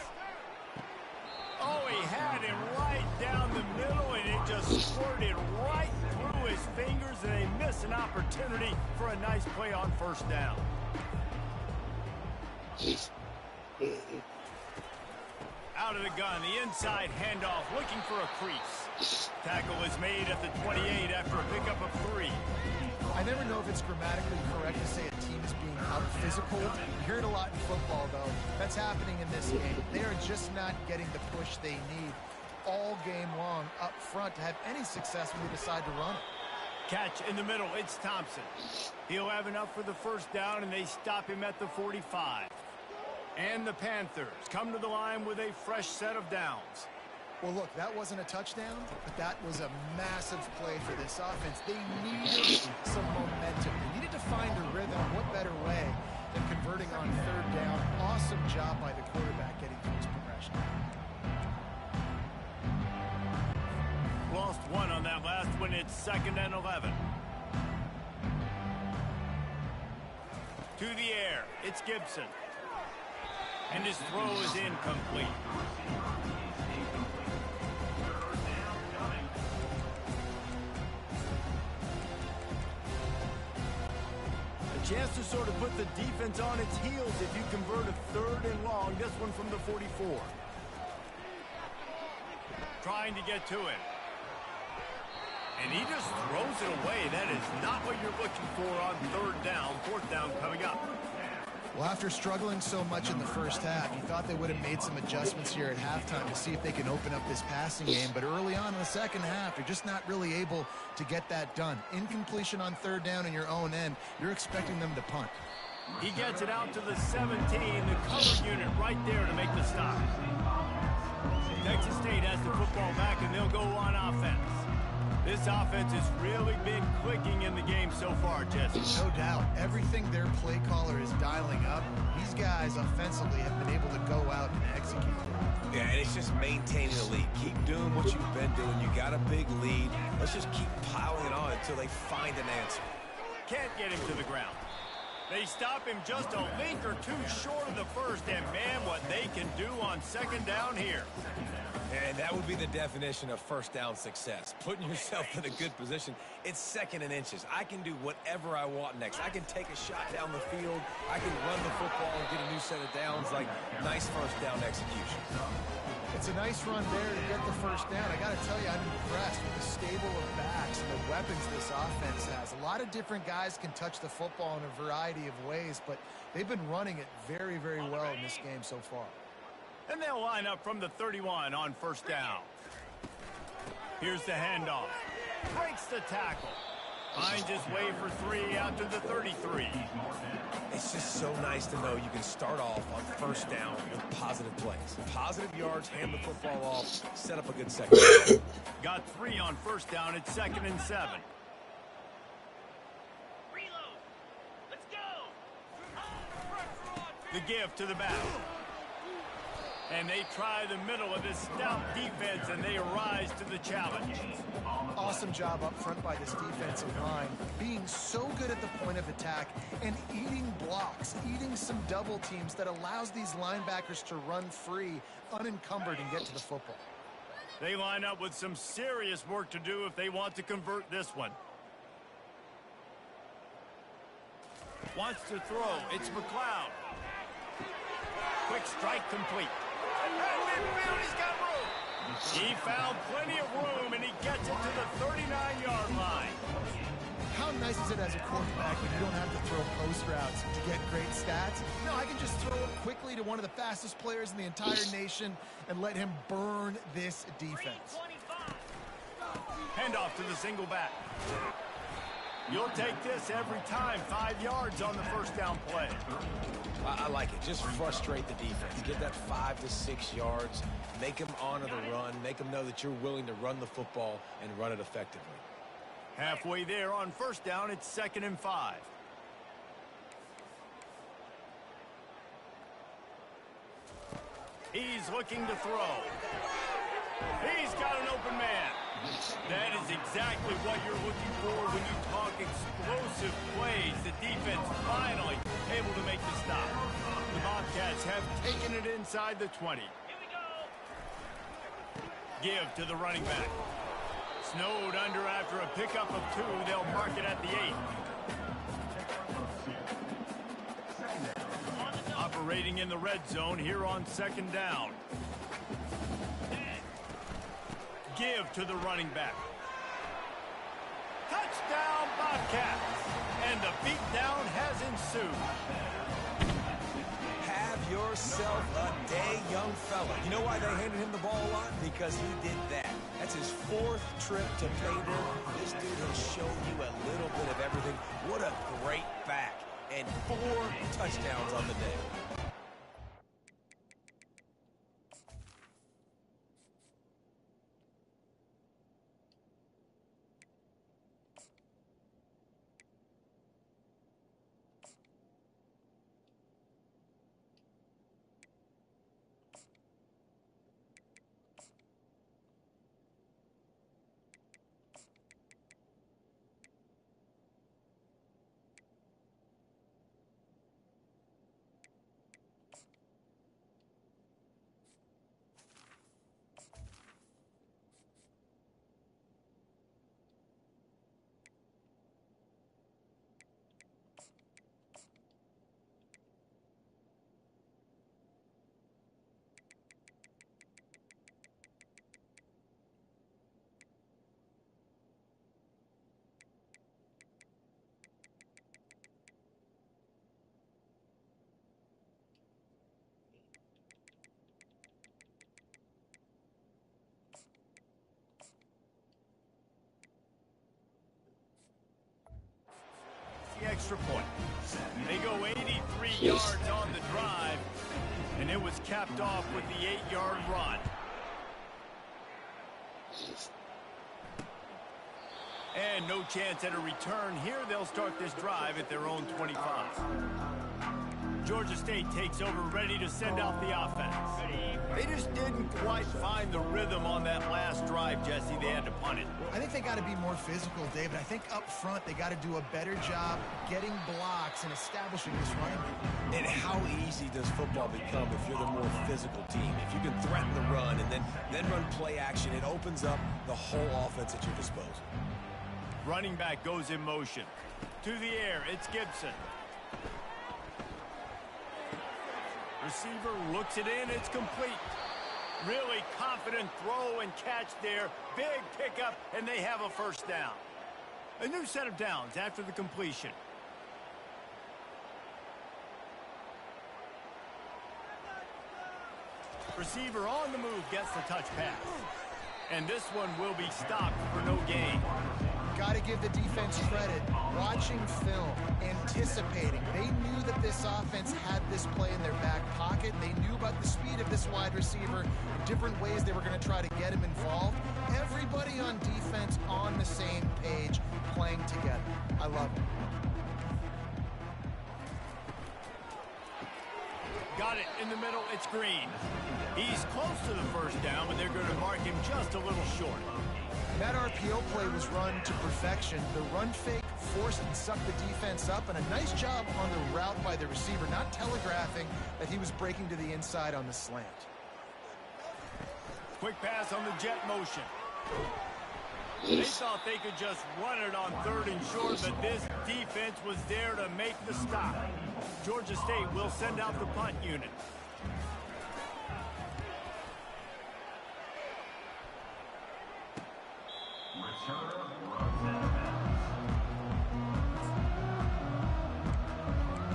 Oh, he had him right down the middle, and it just squirted right through his fingers, and they miss an opportunity for a nice play on first down. Out of the gun, the inside handoff, looking for a crease. Tackle is made at the 28 after a pickup of 3. I never know if it's grammatically correct to say a team is being out-physical. You hear it a lot in football, though. That's happening in this game. They are just not getting the push they need all game long up front to have any success when they decide to run it. Catch in the middle, it's Thompson. He'll have enough for the first down, and they stop him at the 45. And the Panthers come to the line with a fresh set of downs. Well, look, that wasn't a touchdown, but that was a massive play for this offense. They needed some momentum. They needed to find a rhythm. What better way than converting on third down? Awesome job by the quarterback getting through his progression. Lost one on that last one. It's 2nd and 11. To the air, it's Gibson. And his throw is incomplete. Chance to sort of put the defense on its heels if you convert a 3rd and long. This one from the 44. Trying to get to it. And he just throws it away. That is not what you're looking for on 3rd down. 4th down coming up. Well, after struggling so much in the first half, you thought they would have made some adjustments here at halftime to see if they can open up this passing game. But early on in the second half, you're just not really able to get that done. Incompletion on 3rd down in your own end, you're expecting them to punt. He gets it out to the 17, the cover unit right there to make the stop. Texas State has the football back, and they'll go on offense. This offense has really been clicking in the game so far, Jesse. No doubt. Everything their play caller is dialing up, these guys offensively have been able to go out and execute. Yeah, and it's just maintaining the lead. Keep doing what you've been doing. You got a big lead. Let's just keep piling it on until they find an answer. Can't get him to the ground. They stop him just a link or two short of the first, and man, what they can do on 2nd down here. And that would be the definition of first down success. Putting yourself in a good position. It's 2nd and inches. I can do whatever I want next. I can take a shot down the field. I can run the football and get a new set of downs. Like, nice first down execution. It's a nice run there to get the first down. I got to tell you, I'm impressed with the stable of backs and the weapons this offense has. A lot of different guys can touch the football in a variety of ways, but they've been running it very, very well in this game so far. And they'll line up from the 31 on first down. Here's the handoff. Breaks the tackle. Finds his way for 3 out to the 33. It's just so nice to know you can start off on first down with positive plays. Positive yards, hand the football off, set up a good second. Got 3 on first down at 2nd and 7. Reload. Let's go. The give to the back. And they try the middle of this stout defense, and they rise to the challenge. awesome job up front by this defensive line, being so good at the point of attack and eating blocks, eating some double teams that allows these linebackers to run free, unencumbered, and get to the football. They line up with some serious work to do if they want to convert this one. Wants to throw. It's McLeod. Quick strike complete. He's got room. He found plenty of room, and he gets it to the 39-yard line. How nice is it as a quarterback when you don't have to throw post routes to get great stats? No, I can just throw it quickly to one of the fastest players in the entire nation and let him burn this defense. Handoff to the single back. You'll take this every time. 5 yards on the first down play. I like it. Just frustrate the defense. Get that 5 to 6 yards. Make them honor the run. Make them know that you're willing to run the football and run it effectively. Halfway there on first down, it's 2nd and 5. He's looking to throw. He's got an open man. That is exactly what you're looking for when you talk explosive plays. The defense finally able to make the stop. The Bobcats have taken it inside the 20. Give to the running back. Snowed under after a pickup of 2. They'll mark it at the 8. Operating in the red zone here on 2nd down. Give to the running back. Touchdown, Bobcats. And the beatdown has ensued. Have yourself a day, young fella. You know why they handed him the ball a lot? Because he did that. That's his 4th trip to pay dirt. This dude has shown you a little bit of everything. What a great back. And 4 touchdowns on the day. The extra point. They go 83 yards on the drive, and it was capped off with the 8-yard run. And no chance at a return here. They'll start this drive at their own 25. Georgia State takes over, ready to send out the offense. They just didn't quite find the rhythm on that last drive, Jesse. They had to punt it. I think they got to be more physical, David. I think up front they got to do a better job getting blocks and establishing this running game. And how easy does football become if you're the more physical team? If you can threaten the run and then run play action, it opens up the whole offense at your disposal. Running back goes in motion. To the air, it's Gibson. Receiver looks it in, it's complete. Really confident throw and catch there. Big pickup, and they have a first down. A new set of downs after the completion. Receiver on the move gets the touch pass. And this one will be stopped for no gain. Got to give the defense credit. Watching film, anticipating. They knew that this offense had this play in their back pocket. They knew about the speed of this wide receiver, different ways they were going to try to get him involved. Everybody on defense on the same page, playing together. I love it. Got it in the middle, it's Green. He's close to the first down, but they're going to mark him just a little short. Met our RPO play was run to perfection. The run fake forced and sucked the defense up, and a nice job on the route by the receiver, not telegraphing that he was breaking to the inside on the slant. Quick pass on the jet motion. They thought they could just run it on 3rd and short, but this defense was there to make the stop. Georgia State will send out the punt unit.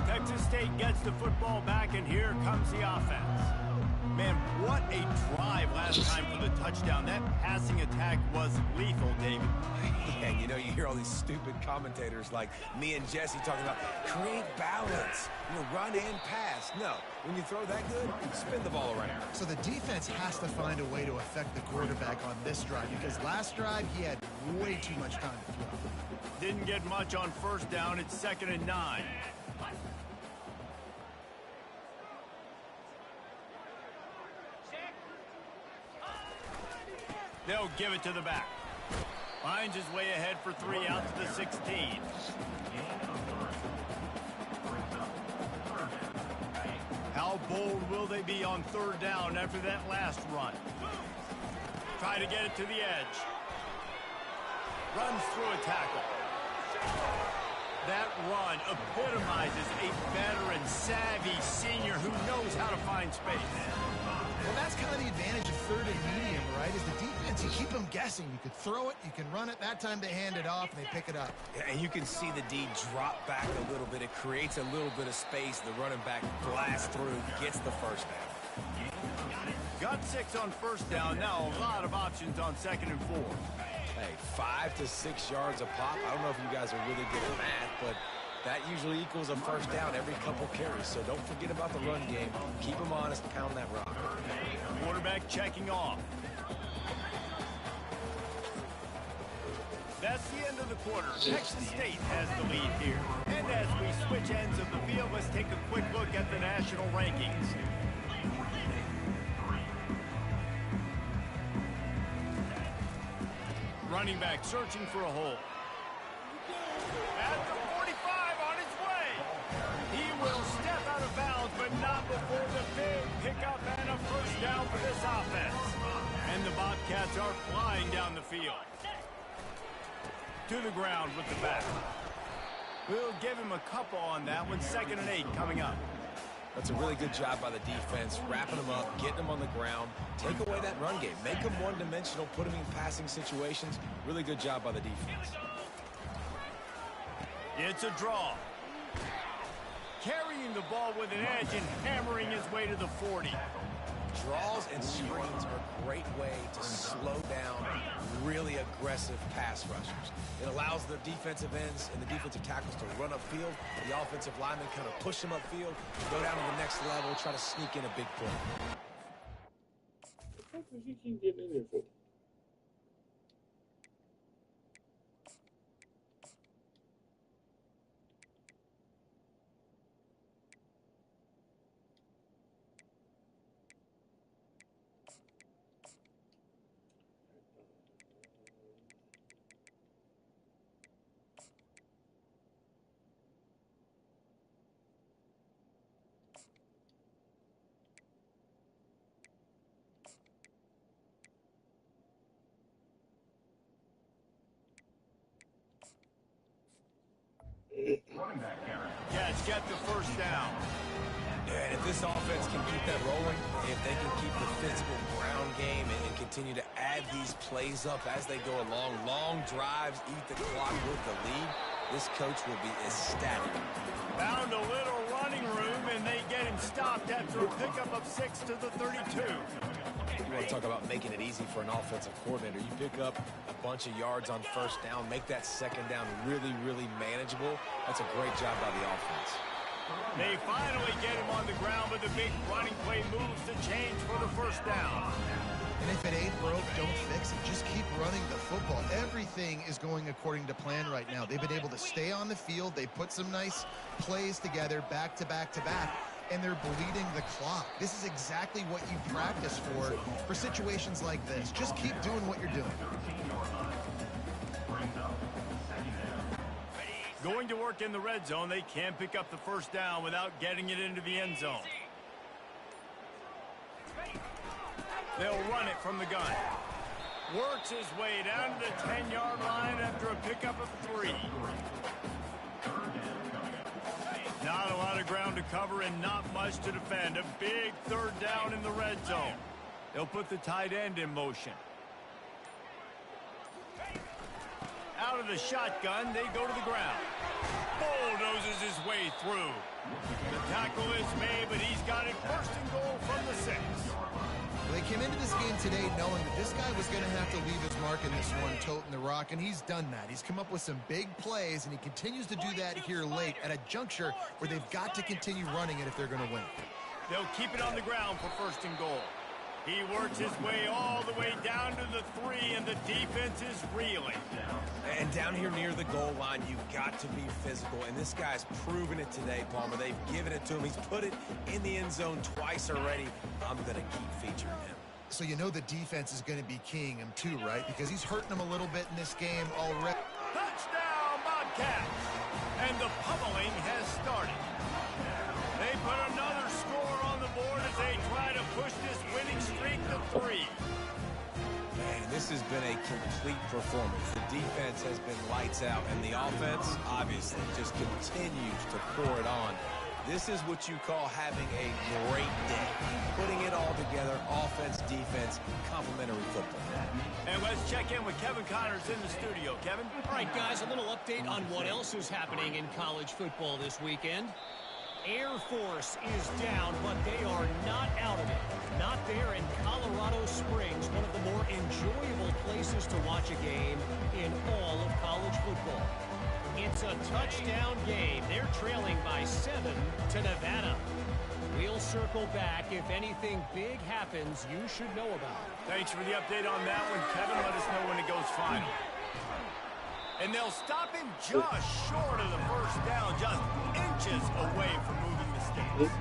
Texas State gets the football back, and here comes the offense. Man, what a drive last time for the touchdown. That passing attack was lethal, David. Yeah, you know, you hear all these stupid commentators like me and Jesse talking about create balance, run and pass. No, when you throw that good, spin the ball around. So the defense has to find a way to affect the quarterback on this drive, because last drive he had way too much time to throw. Didn't get much on 1st down. It's 2nd and 9. They'll give it to the back. Finds his way ahead for 3 out to the 16. How bold will they be on 3rd down after that last run? Try to get it to the edge. Runs through a tackle. That run epitomizes a veteran, savvy senior who knows how to find space. Well, that's kind of the advantage of 3rd and medium, right? Is the defense, you keep them guessing. You could throw it, you can run it. That time they hand it off, and they pick it up. Yeah, and you can see the D drop back a little bit. It creates a little bit of space. The running back blasts through, gets the 1st down. Got 6 on 1st down. Now a lot of options on 2nd and 4. Hey, 5 to 6 yards a pop. I don't know if you guys are really good at math, but that usually equals a 1st down every couple carries. So don't forget about the run game. Keep them honest, pound that rock. Quarterback checking off. That's the end of the quarter. Texas State has the lead here. And as we switch ends of the field, let's take a quick look at the national rankings. Running back searching for a hole. At the 45 on his way. He will step out of bounds, but not before the big pickup and a 1st down for this offense. And the Bobcats are flying down the field. To the ground with the back. We'll give him a couple on that one. 2nd and 8 coming up. That's a really good job by the defense, wrapping them up, getting them on the ground. Take away that run game. Make them one-dimensional, put them in passing situations. Really good job by the defense. It's a draw. Carrying the ball with an edge and hammering his way to the 40. Draws and screens are a great way to slow down really aggressive pass rushers. It allows the defensive ends and the defensive tackles to run upfield. The offensive linemen kind of push them upfield, go down to the next level, try to sneak in a big play. What does he keep getting in there for? Cats get the 1st down. Yeah, and if this offense can keep that rolling, if they can keep the physical ground game and continue to add these plays up as they go along, long drives, eat the clock with the lead, this coach will be ecstatic. Found a little running room, and they get him stopped after a pickup of 6 to the 32. You want to talk about making it easy for an offensive coordinator. You pick up a bunch of yards on 1st down, make that 2nd down really, really manageable. That's a great job by the offense. They finally get him on the ground, but the big running play moves the change for the 1st down. And if it ain't broke, don't fix it. Just keep running the football. Everything is going according to plan right now. They've been able to stay on the field. They put some nice plays together back to back to back, and they're bleeding the clock. This is exactly what you practice for situations like this. Just keep doing what you're doing. Going to work in the red zone, they can't pick up the first down without getting it into the end zone. They'll run it from the gun. Works his way down to the 10-yard line after a pickup of 3. Not a lot of ground to cover and not much to defend. A big third down in the red zone. They'll put the tight end in motion. Out of the shotgun, they go to the ground. Bulldozes his way through. The tackle is made, but he's got it first and goal from the 6. They came into this game today knowing that this guy was going to have to leave his mark in this one, toting the rock, and he's done that. He's come up with some big plays, and he continues to do that here late at a juncture where they've got to continue running it if they're going to win. They'll keep it on the ground for first and goal. He works his way all the way down to the 3, and the defense is reeling. And down here near the goal line, you've got to be physical. And this guy's proven it today, Palmer. They've given it to him. He's put it in the end zone twice already. I'm going to keep featuring him. So you know the defense is going to be keying him too, right? Because he's hurting them a little bit in this game already. Touchdown, Bobcats! And the pummeling has started. They put another score on the board as they try to push this winning streak to 3. Man, this has been a complete performance. The defense has been lights out, and the offense, obviously, just continues to pour it on. This is what you call having a great day. Putting it all together, offense, defense, complementary football. And let's check in with Kevin Connors in the studio. Kevin? All right, guys, a little update on what else is happening in college football this weekend. Air Force is down, but they are not out of it. Not there in Colorado Springs, one of the more enjoyable places to watch a game in all of college football. It's a touchdown game. They're trailing by 7 to Nevada. We'll circle back. If anything big happens, you should know about it. Thanks for the update on that one, Kevin. Let us know when it goes final. And they'll stop him just short of the first down, just inches away from moving the sticks.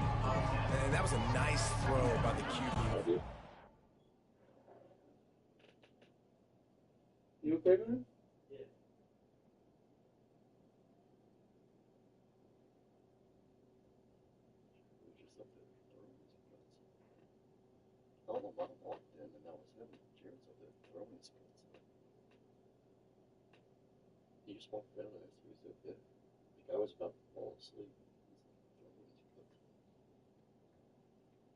And that was a nice throw by the QB. You okay, man? Oh, the mother walked in, and that was him. Jared's up there throwing his pants. He just walked down and he was up there. The guy was about to fall asleep.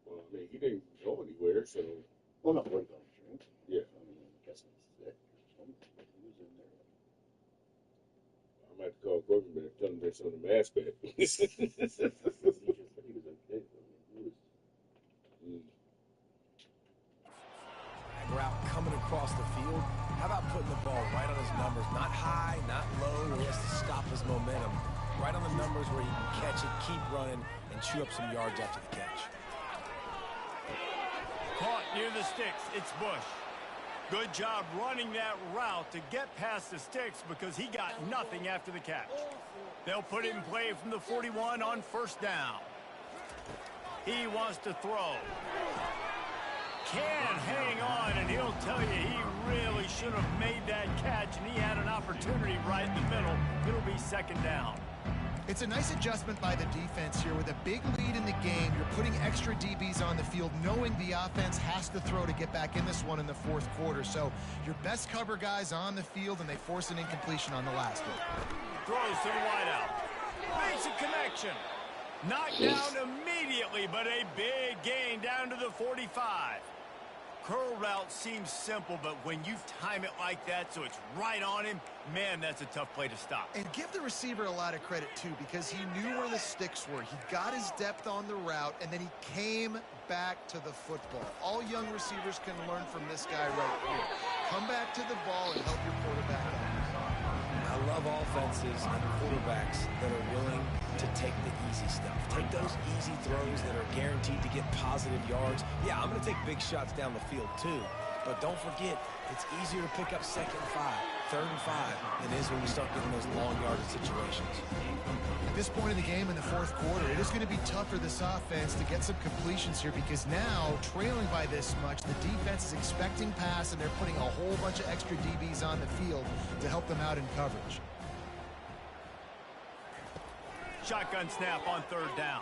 Well, I mean, he didn't go anywhere, so. Well, no, we're going to drink. Yeah. I mean, I guess he's sick or something, but he was in there. I might have to call Corbin back and tell him there's on the mask back. He just said he was okay. I mean, he was. Route coming across the field. How about putting the ball right on his numbers? Not high, not low, where he has to stop his momentum. Right on the numbers where he can catch it, keep running, and chew up some yards after the catch. Caught near the sticks. It's Bush. Good job running that route to get past the sticks because he got nothing after the catch. They'll put it in play from the 41 on first down. He wants to throw. Can't hang on, and he'll tell you he really should have made that catch, and he had an opportunity right in the middle. It'll be second down. It's a nice adjustment by the defense here. With a big lead in the game, you're putting extra DBs on the field, knowing the offense has to throw to get back in this one in the fourth quarter. So your best cover guys on the field, and they force an incompletion on the last one. Throws to the wideout. Makes a connection. Knocked down immediately, but a big gain down to the 45. Curl route seems simple, but when you time it like that so it's right on him, man, that's a tough play to stop. And give the receiver a lot of credit, too, because he knew where the sticks were. He got his depth on the route, and then he came back to the football. All young receivers can learn from this guy right here. Come back to the ball and help your quarterback out. I love offenses and quarterbacks that are willing to take the easy stuff. Take those easy throws that are guaranteed to get positive yards. Yeah, I'm going to take big shots down the field too. But don't forget, it's easier to pick up 2nd and 5, 3rd and 5 than it is when you start getting those long yardage situations. At this point in the game in the fourth quarter, it is going to be tough for this offense to get some completions here because now, trailing by this much, the defense is expecting pass, and they're putting a whole bunch of extra DBs on the field to help them out in coverage. shotgun snap on third down.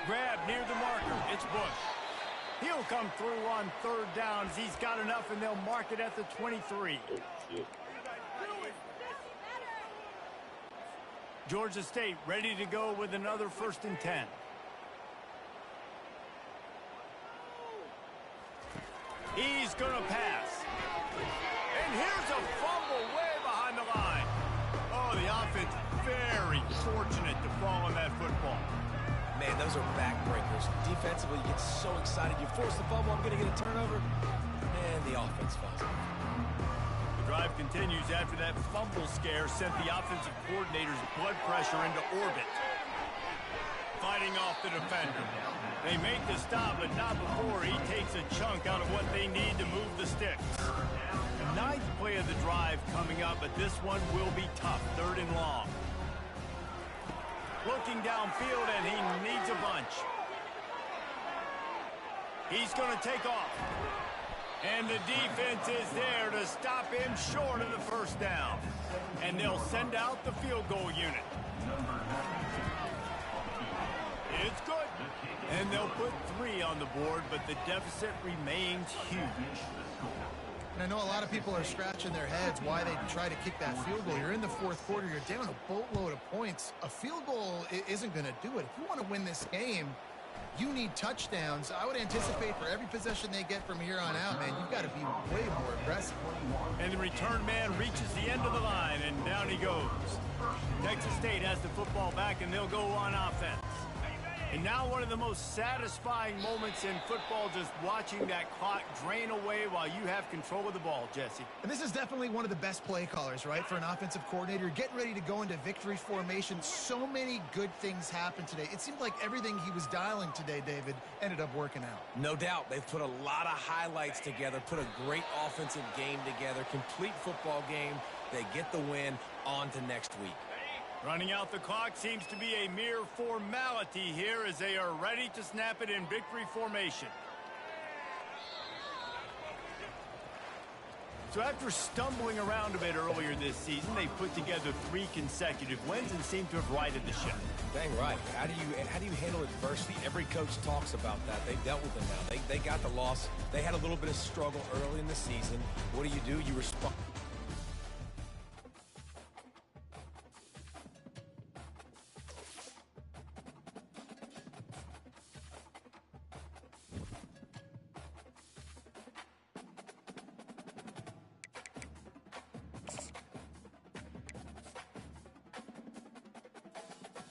Grab near the marker. It's Bush. He'll come through on third down as he's got enough, and they'll mark it at the 23. Georgia State ready to go with another 1st and 10. He's going to pass. And here's a fumble way behind the line. Oh, the offense very fortunate to fall on that football. Man, those are backbreakers. Defensively, you get so excited. You force the fumble, I'm going to get a turnover. And the offense falls off. The drive continues after that fumble scare sent the offensive coordinator's blood pressure into orbit. Fighting off the defender. They make the stop, but not before he takes a chunk out of what they need to move the sticks. 9th play of the drive coming up, but this one will be tough. 3rd and long. Looking downfield, and he needs a bunch. He's going to take off. And the defense is there to stop him short of the 1st down. And they'll send out the field goal unit. It's good. And they'll put 3 on the board, but the deficit remains huge. And I know a lot of people are scratching their heads why they try to kick that field goal. You're in the 4th quarter. You're down a boatload of points. A field goal isn't going to do it. If you want to win this game, you need touchdowns. I would anticipate for every possession they get from here on out, man, you've got to be way more aggressive. And the return man reaches the end of the line, and down he goes. Texas State has the football back, and they'll go on offense. And now one of the most satisfying moments in football, just watching that clock drain away while you have control of the ball, Jesse. And this is definitely one of the best play callers, right, for an offensive coordinator. Getting ready to go into victory formation. So many good things happened today. It seemed like everything he was dialing today, David, ended up working out. No doubt. They've put a lot of highlights together, put a great offensive game together, complete football game. They get the win. On to next week. Running out the clock seems to be a mere formality here as they are ready to snap it in victory formation. So after stumbling around a bit earlier this season, they put together 3 consecutive wins and seem to have righted the ship. Dang right. How do you handle adversity? Every coach talks about that. They've dealt with it now. They got the loss. They had a little bit of struggle early in the season. What do? You respond.